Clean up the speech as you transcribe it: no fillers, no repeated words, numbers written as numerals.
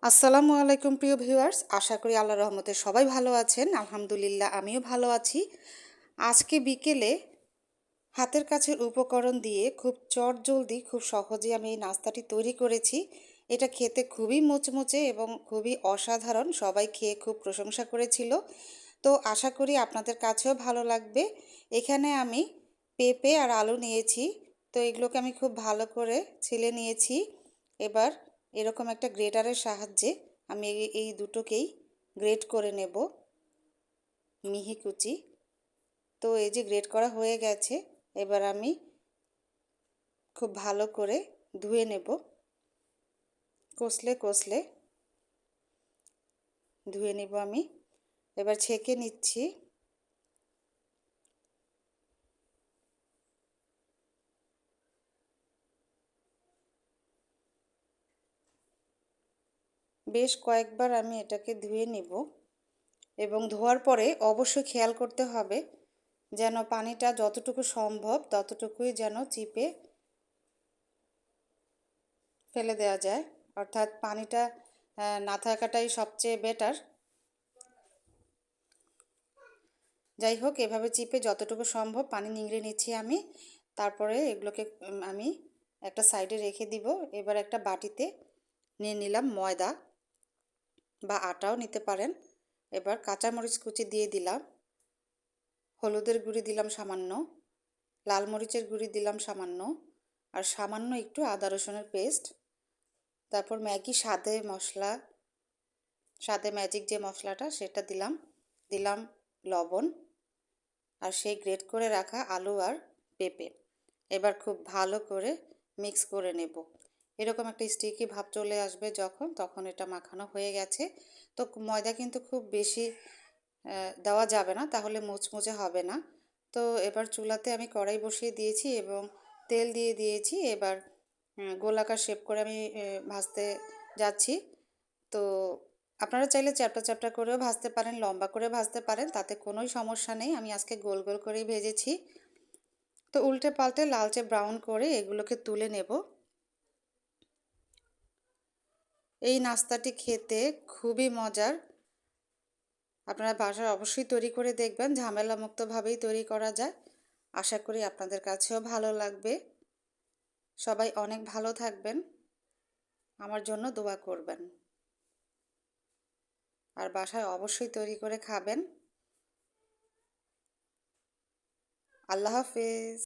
আসসালামু আলাইকুম প্রিয় ভিউয়ার্স, আশা করি আল্লাহর রহমতে সবাই ভালো আছেন। আলহামদুলিল্লাহ আমিও ভালো আছি। আজকে বিকেলে হাতের কাছের উপকরণ দিয়ে খুব চটজলদি খুব সহজে আমি এই নাস্তাটি তৈরি করেছি। এটা খেতে খুবই মুচমুচে এবং খুবই অসাধারণ, সবাই খেয়ে খুব প্রশংসা করেছিল। তো আশা করি আপনাদের কাছেও ভালো লাগবে। এখানে আমি পেঁপে আর আলু নিয়েছি। তো এগুলোকে আমি খুব ভালো করে ছিলে নিয়েছি। এবার এরকম একটা গ্রেটারের সাহায্যে আমি এই দুটোকেই গ্রেট করে নেব, মিহি কুচি। তো এই যে গ্রেট করা হয়ে গেছে, এবার আমি খুব ভালো করে ধুয়ে নেব, কষলে কষলে ধুয়ে নেব আমি। এবার ছেঁকে নিচ্ছি। বেশ কয়েকবার আমি এটাকে ধুয়ে নেব এবং ধোয়ার পরে অবশ্যই খেয়াল করতে হবে যেন পানিটা যতটুকু সম্ভব ততটুকুই যেন চিপে ফেলে দেওয়া যায়, অর্থাৎ পানিটা না থাকাটাই সবচেয়ে বেটার। যাই হোক, এভাবে চিপে যতটুকু সম্ভব পানি নিংড়ে নিচ্ছি আমি। তারপরে এগুলোকে আমি একটা সাইডে রেখে দিব। এবার একটা বাটিতে নিয়ে নিলাম ময়দা বা আটাও নিতে পারেন। এবার কাঁচামরিচ কুচি দিয়ে দিলাম, হলুদের গুঁড়ি দিলাম সামান্য, লাল মরিচের গুঁড়ি দিলাম সামান্য, আর সামান্য একটু আদা রসুনের পেস্ট। তারপর ম্যাগি স্বাদে ম্যাজিক যে মশলাটা সেটা দিলাম, দিলাম লবণ, আর সেই গ্রেট করে রাখা আলু আর পেঁপে। এবার খুব ভালো করে মিক্স করে নেব। এরকম একটা স্টিকি ভাব চলে আসবে যখন, তখন এটা মাখানো হয়ে গেছে। তো ময়দা কিন্তু খুব বেশি দেওয়া যাবে না, তাহলে মুচমুচে হবে না। তো এবার চুলাতে আমি কড়াই বসিয়ে দিয়েছি এবং তেল দিয়ে দিয়েছি। এবার গোলাকার শেপ করে আমি ভাজতে যাচ্ছি। তো আপনারা চাইলে চ্যাপ্টা চ্যাপ্টা করেও ভাজতে পারেন, লম্বা করে ভাজতে পারেন, তাতে কোনোই সমস্যা নেই। আমি আজকে গোল গোল করেই ভেজেছি। তো উল্টে পাল্টে লালচে ব্রাউন করে এগুলোকে তুলে নেব। এই নাস্তাটি খেতে খুবই মজার, আপনারা বাসায় অবশ্যই তৈরি করে দেখবেন, ঝামেলামুক্তভাবেই তৈরি করা যায়। আশা করি আপনাদের কাছেও ভালো লাগবে। সবাই অনেক ভালো থাকবেন, আমার জন্য দোয়া করবেন, আর বাসায় অবশ্যই তৈরি করে খাবেন। আল্লাহ হাফেজ।